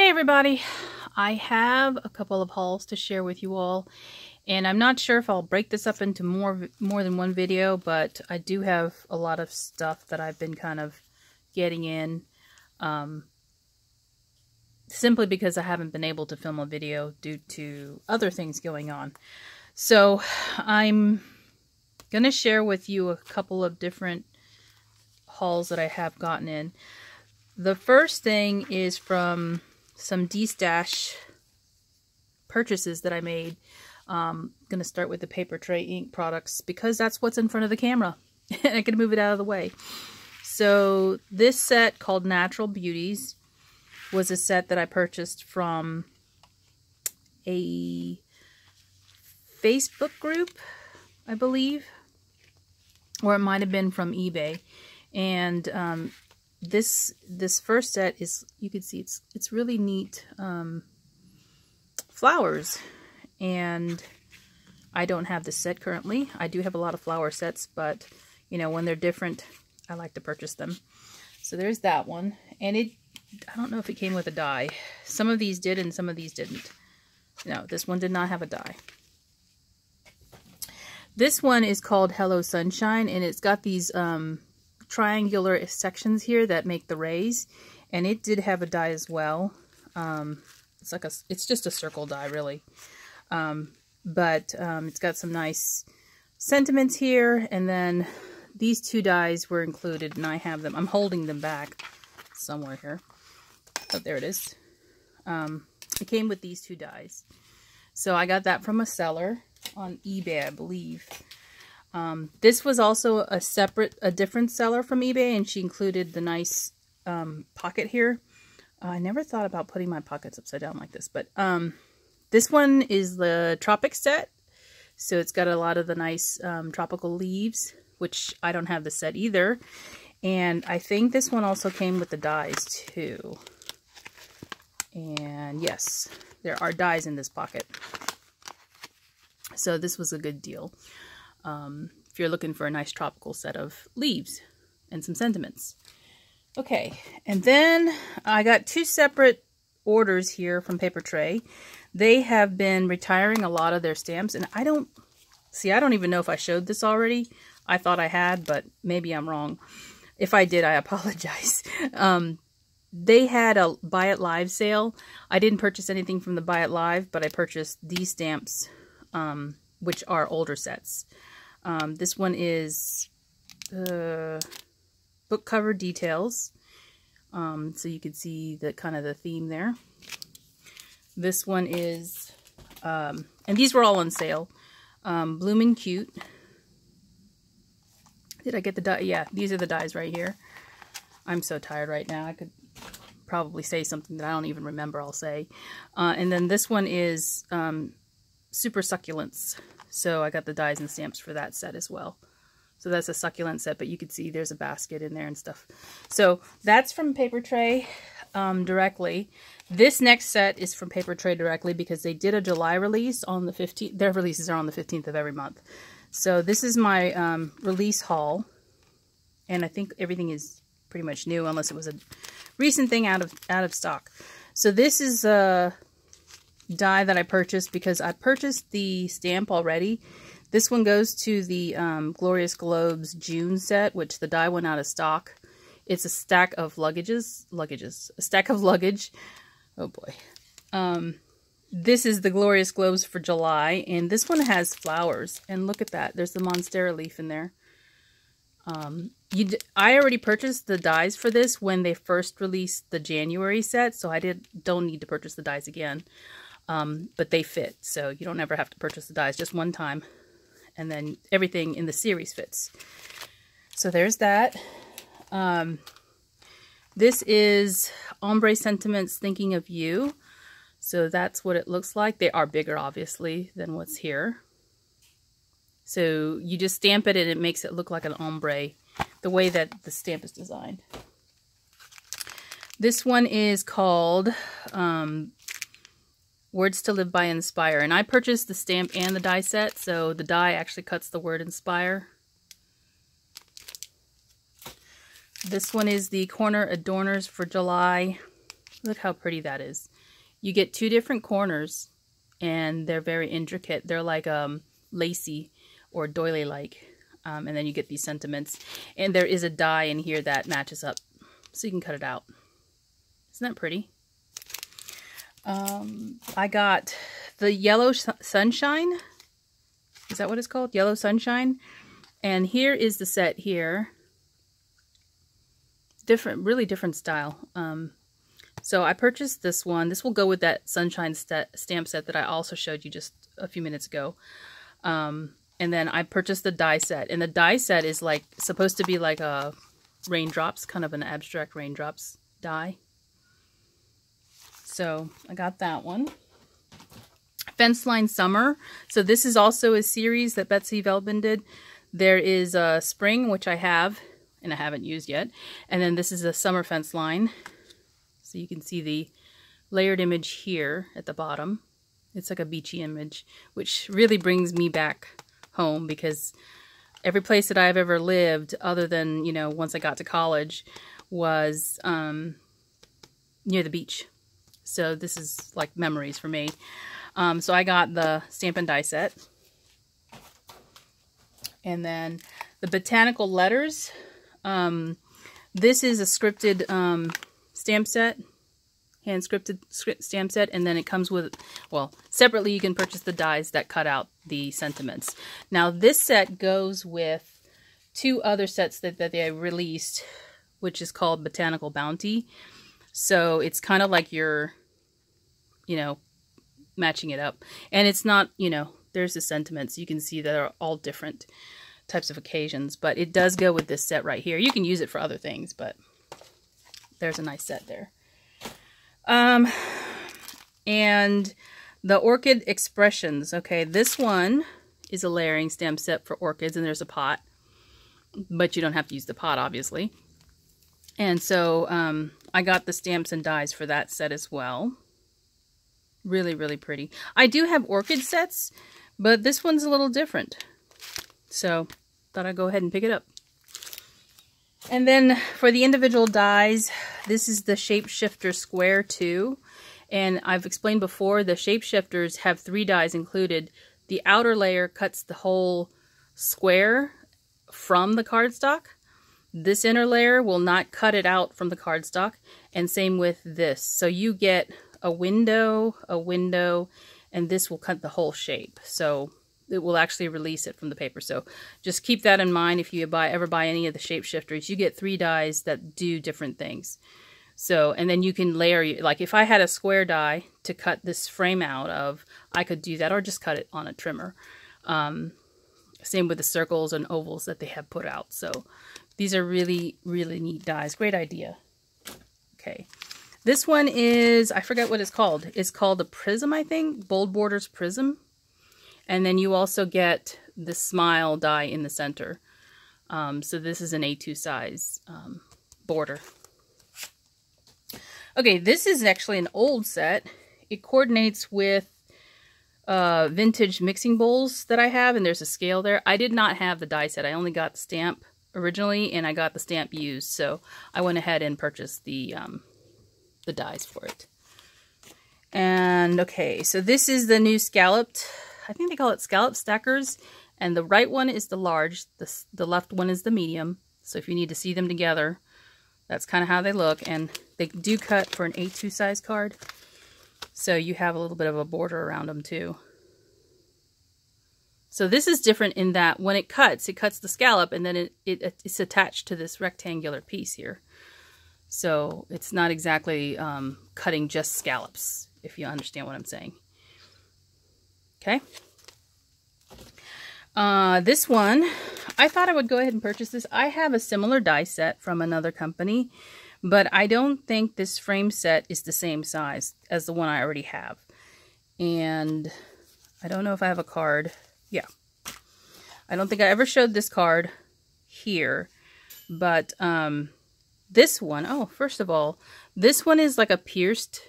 Hey everybody, I have a couple of hauls to share with you all, and I'm not sure if I'll break this up into more than one video, but I do have a lot of stuff that I've been kind of getting in, simply because I haven't been able to film a video due to other things going on. So I'm going to share with you a couple of different hauls that I have gotten in. The first thing is from some D-Stash purchases that I made. I'm going to start with the paper tray ink products because that's what's in front of the camera. And I can move it out of the way. So this set called Natural Beauties was a set that I purchased from a Facebook group, I believe. Or it might have been from eBay. And this first set is, you can see it's really neat flowers, and I don't have this set currently. I do have a lot of flower sets, but you know, when they're different, I like to purchase them. So there's that one, and I don't know if it came with a die. Some of these did and some of these didn't. No, this one did not have a die. This one is called Hello Sunshine, and it's got these triangular sections here that make the rays, and it did have a die as well. It's just a circle die really, but it's got some nice sentiments here, and then these two dies were included, and I have them. I'm holding them back somewhere here. Oh, there it is. It came with these two dies, so I got that from a seller on eBay, I believe. This was also a different seller from eBay, and she included the nice pocket here. I never thought about putting my pockets upside down like this, but this one is the Tropic set, so it's got a lot of the nice tropical leaves, which I don't have the set either. And I think this one also came with the dies too. And yes, there are dies in this pocket. So this was a good deal. If you're looking for a nice tropical set of leaves and some sentiments. Okay, and then I got two separate orders here from Paper Tray. They have been retiring a lot of their stamps, and I don't even know if I showed this already. I thought I had, but maybe I'm wrong. If I did, I apologize. They had a Buy It Live sale. I didn't purchase anything from the Buy It Live, but I purchased these stamps, which are older sets. This one is book cover details, so you can see the kind of the theme there. This one is, and these were all on sale. Bloomin' Cute. Did I get the die? Yeah, these are the dies right here. I'm so tired right now. I could probably say something that I don't even remember I'll say. And then this one is Super Succulents. So I got the dies and stamps for that set as well. So that's a succulent set, but you can see there's a basket in there and stuff. So that's from Paper Tray directly. This next set is from Paper Tray directly because they did a July release on the 15th. Their releases are on the 15th of every month. So this is my release haul. And I think everything is pretty much new unless it was a recent thing out of stock. So this is a die that I purchased because I purchased the stamp already. This one goes to the Glorious Globes June set, which the die went out of stock. It's a stack of a stack of luggage. Oh boy. This is the Glorious Globes for July, and this one has flowers. And look at that. There's the Monstera leaf in there. I already purchased the dies for this when they first released the January set, so I don't need to purchase the dies again. But they fit, so you don't ever have to purchase the dies, just one time. And then everything in the series fits. So there's that. This is Ombre Sentiments Thinking of You. So that's what it looks like. They are bigger, obviously, than what's here. So you just stamp it and it makes it look like an ombre, the way that the stamp is designed. This one is called Words to Live by Inspire. And I purchased the stamp and the die set, so the die actually cuts the word inspire. This one is the Corner Adorners for July. Look how pretty that is. you get 2 different corners, and they're very intricate. They're like lacy or doily-like. And then you get these sentiments. And there is a die in here that matches up, so you can cut it out. Isn't that pretty? I got the Yellow Sunshine. Is that what it's called? Yellow Sunshine. And here is the set here. Different, really different style. So I purchased this one. This will go with that Sunshine stamp set that I also showed you just a few minutes ago. And then I purchased the die set. And the die set is like supposed to be like a raindrops, kind of an abstract raindrops die. So I got that one. Fence Line Summer. So this is also a series that Betsy Velbin did. There is a Spring, which I have, and I haven't used yet. And then this is a Summer Fence Line. So you can see the layered image here at the bottom. It's like a beachy image, which really brings me back home, because every place that I've ever lived, other than, you know, once I got to college, was near the beach. So this is like memories for me. So I got the Stamp and Die set. And then the Botanical Letters. This is a scripted stamp set. Hand scripted stamp set. And then it comes with, well, separately you can purchase the dies that cut out the sentiments. Now this set goes with 2 other sets that they released, which is called Botanical Bounty. So it's kind of like you're, you know, matching it up. And it's not, you know, there's the sentiments. You can see that are all different types of occasions. But it does go with this set right here. You can use it for other things, but there's a nice set there. And the Orchid Expressions. Okay, this one is a layering stamp set for orchids, and there's a pot. But you don't have to use the pot, obviously. And so I got the stamps and dies for that set as well. Really, really pretty. I do have orchid sets, but this one's a little different. So thought I'd go ahead and pick it up. And then for the individual dies, this is the Shapeshifter Square 2. And I've explained before, the Shapeshifters have 3 dies included. The outer layer cuts the whole square from the cardstock. This inner layer will not cut it out from the cardstock. And same with this. So you get a window, and this will cut the whole shape. So it will actually release it from the paper. So just keep that in mind if you ever buy any of the Shapeshifters. You get 3 dies that do different things. So, and then you can layer, like if I had a square die to cut this frame out of, I could do that, or just cut it on a trimmer. Same with the circles and ovals that they have put out. So these are really, really neat dies. Great idea. Okay. This one is, I forget what it's called. It's called a Prism, I think. Bold Borders Prism. And then you also get the Smile die in the center. So this is an A2 size border. Okay, this is actually an old set. It coordinates with vintage mixing bowls that I have, and there's a scale there. I did not have the die set. I only got the stamp originally, and I got the stamp used. So I went ahead and purchased the dies for it. And okay, so this is the new scalloped, I think they call it scallop stackers, and the right one is the large, the left one is the medium. So if you need to see them together, that's kind of how they look, and they do cut for an A2 size card, so you have a little bit of a border around them too. So this is different in that when it cuts the scallop, and then it's attached to this rectangular piece here. So it's not exactly cutting just scallops, if you understand what I'm saying. Okay. This one, I thought I would go ahead and purchase this. I have a similar die set from another company, but I don't think this frame set is the same size as the one I already have. And I don't know if I have a card. Yeah. I don't think I ever showed this card here, but this one, oh, first of all, this one is like a pierced,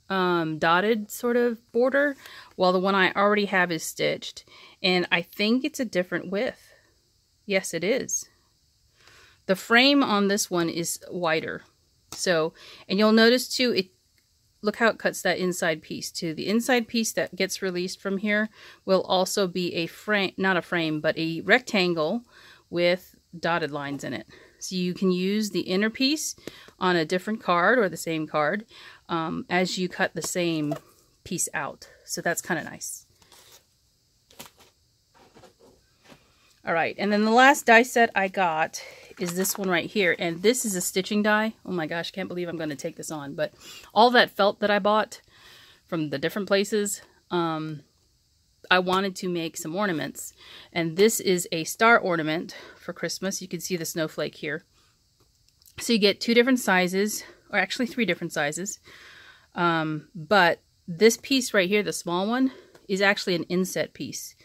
dotted sort of border, while the one I already have is stitched. And I think it's a different width. Yes, it is. The frame on this one is wider. So, and you'll notice too, look how it cuts that inside piece too. The inside piece that gets released from here will also be a frame, not a frame, but a rectangle with dotted lines in it. So you can use the inner piece on a different card or the same card as you cut the same piece out. So that's kind of nice. All right, and then the last die set I got is this one right here, and this is a stitching die. Oh my gosh, can't believe I'm going to take this on, but all that felt that I bought from the different places, I wanted to make some ornaments, and this is a star ornament for Christmas. You can see the snowflake here. So you get 2 different sizes, or actually 3 different sizes, but this piece right here, the small one, is actually an inset piece.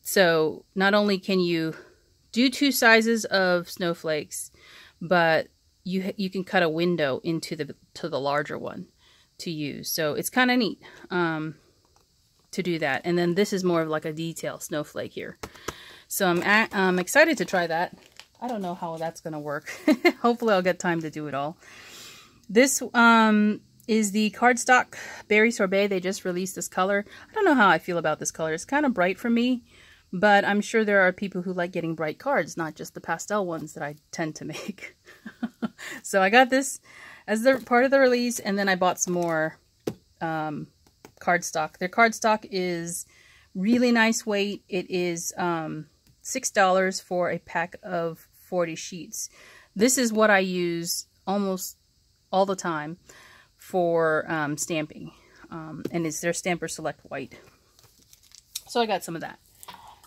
So not only can you do 2 sizes of snowflakes, but you can cut a window into the larger one to use. So it's kind of neat to do that. And then this is more of like a detail snowflake here. So I'm excited to try that. I don't know how that's going to work. Hopefully I'll get time to do it all. This is the cardstock Berry Sorbet. They just released this color. I don't know how I feel about this color. It's kind of bright for me. But I'm sure there are people who like getting bright cards, not just the pastel ones that I tend to make. So I got this as part of the release, and then I bought some more cardstock. Their cardstock is really nice weight. It is $6 for a pack of 40 sheets. This is what I use almost all the time for stamping, and it's their Stamper Select White. So I got some of that.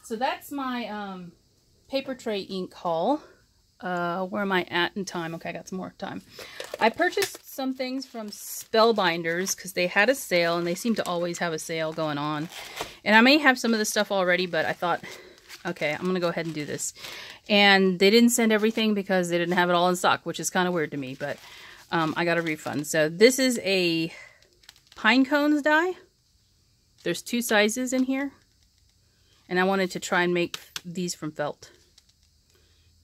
So that's my paper tray ink haul. Where am I at in time? Okay, I got some more time. I purchased some things from Spellbinders because they had a sale, and they seem to always have a sale going on. And I may have some of this stuff already, but I thought, okay, I'm going to go ahead and do this. And they didn't send everything because they didn't have it all in stock, which is kind of weird to me, but I got a refund. So this is a pine cones die. There's 2 sizes in here. And I wanted to try and make these from felt.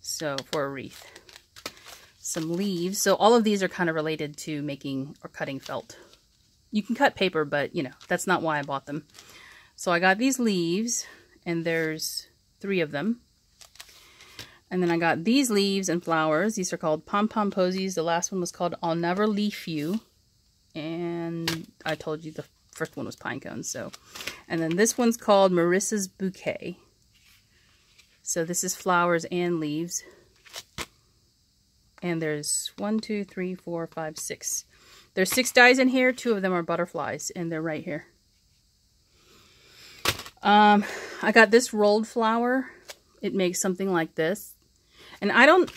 So, for a wreath. Some leaves. So, all of these are kind of related to making or cutting felt. You can cut paper, but, you know, that's not why I bought them. So, I got these leaves, and there's 3 of them. And then I got these leaves and flowers. These are called Pom Pom Posies. The last one was called I'll Never Leave You. And I told you the first one was pine cones, so. And then this one's called Marissa's Bouquet. So this is flowers and leaves. And there's 1, 2, 3, 4, 5, 6. There's 6 dies in here. 2 of them are butterflies, and they're right here. I got this rolled flower. It makes something like this. And I don't,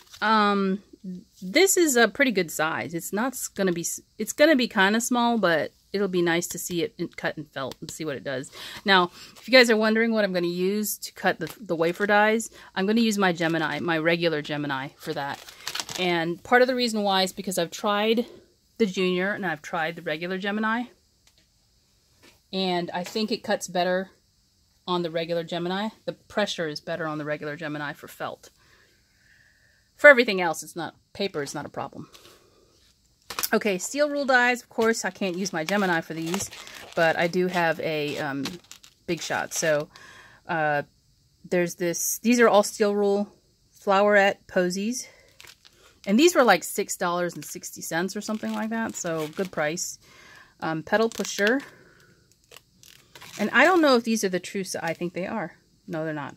this is a pretty good size. It's not going to be, it's going to be kind of small, but it'll be nice to see it cut and felt and see what it does. Now, if you guys are wondering what I'm going to use to cut the wafer dies, I'm going to use my Gemini, my regular Gemini for that. And part of the reason why is because I've tried the Junior and I've tried the regular Gemini. And I think it cuts better on the regular Gemini. The pressure is better on the regular Gemini for felt. For everything else, it's not, paper is not a problem. Okay, steel rule dies. Of course, I can't use my Gemini for these, but I do have a Big Shot. So there's this. These are all steel rule flowerette posies, and these were like $6.60 or something like that. So good price. Petal pusher, and I don't know if these are the true size. I think they are. No, they're not.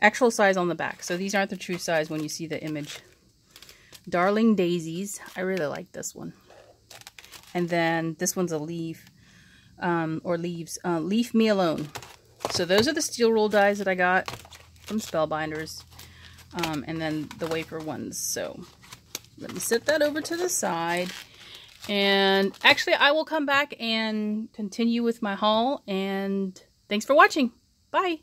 Actual size on the back. So these aren't the true size when you see the image. Darling Daisies. I really like this one. And then this one's a leaf, or leaves. Leave Me Alone. So those are the steel roll dies that I got from Spellbinders. And then the wafer ones. So let me set that over to the side. And actually I will come back and continue with my haul. And thanks for watching. Bye.